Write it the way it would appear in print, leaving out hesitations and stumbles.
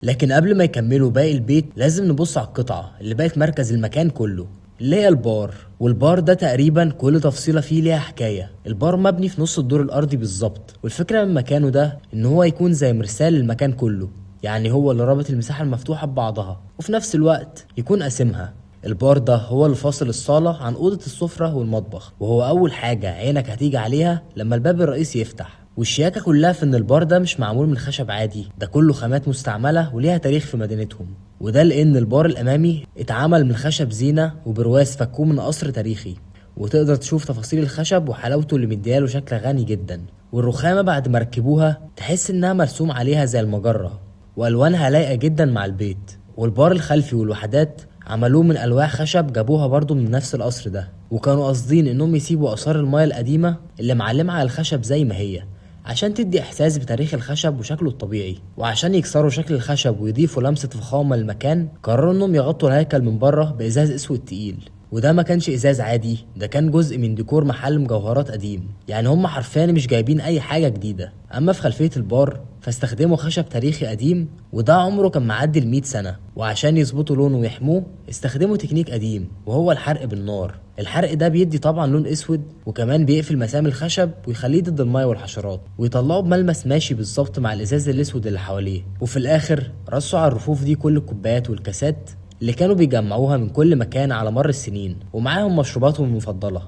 لكن قبل ما يكملوا باقي البيت لازم نبص على القطعة اللي بقت مركز المكان كله، اللي هي البار. والبار ده تقريبا كل تفصيلة فيه ليها حكاية. البار مبني في نص الدور الأرضي بالظبط، والفكرة من مكانه ده إن هو يكون زي مرسال للمكان كله، يعني هو اللي رابط المساحة المفتوحة ببعضها وفي نفس الوقت يكون قاسمها. البار ده هو اللي فاصل الصالة عن أوضة السفرة والمطبخ، وهو أول حاجة عينك هتيجي عليها لما الباب الرئيسي يفتح. والشياكة كلها في إن البار ده مش معمول من خشب عادي، ده كله خامات مستعملة وليها تاريخ في مدينتهم. وده لأن البار الأمامي اتعمل من خشب زينة وبرواز فكوه من قصر تاريخي، وتقدر تشوف تفاصيل الخشب وحلاوته اللي مدياله شكل غني جدا. والرخامة بعد ما ركبوها تحس إنها مرسوم عليها زي المجرة، وألوانها لايقة جدا مع البيت. والبار الخلفي والوحدات عملوه من ألواح خشب جابوها برضو من نفس القصر ده، وكانوا قاصدين إنهم يسيبوا آثار المايه القديمة اللي معلمة على الخشب زي ما هي، عشان تدي إحساس بتاريخ الخشب وشكله الطبيعي. وعشان يكسروا شكل الخشب ويضيفوا لمسة فخامة للمكان قرروا إنهم يغطوا الهيكل من بره بإزاز أسود تقيل. وده ما كانش ازاز عادي، ده كان جزء من ديكور محل مجوهرات قديم، يعني هم حرفيا مش جايبين اي حاجه جديده. اما في خلفيه البار فاستخدموا خشب تاريخي قديم، وده عمره كان معدي ال100 سنه، وعشان يظبطوا لونه ويحموه استخدموا تكنيك قديم وهو الحرق بالنار. الحرق ده بيدي طبعا لون اسود، وكمان بيقفل مسام الخشب ويخليه ضد الميه والحشرات، ويطلعه بملمس ماشي بالظبط مع الازاز الاسود اللي حواليه. وفي الاخر رصوا على الرفوف دي كل الكوبايات والكاسات اللي كانوا بيجمعوها من كل مكان على مر السنين، ومعاهم مشروباتهم المفضلة.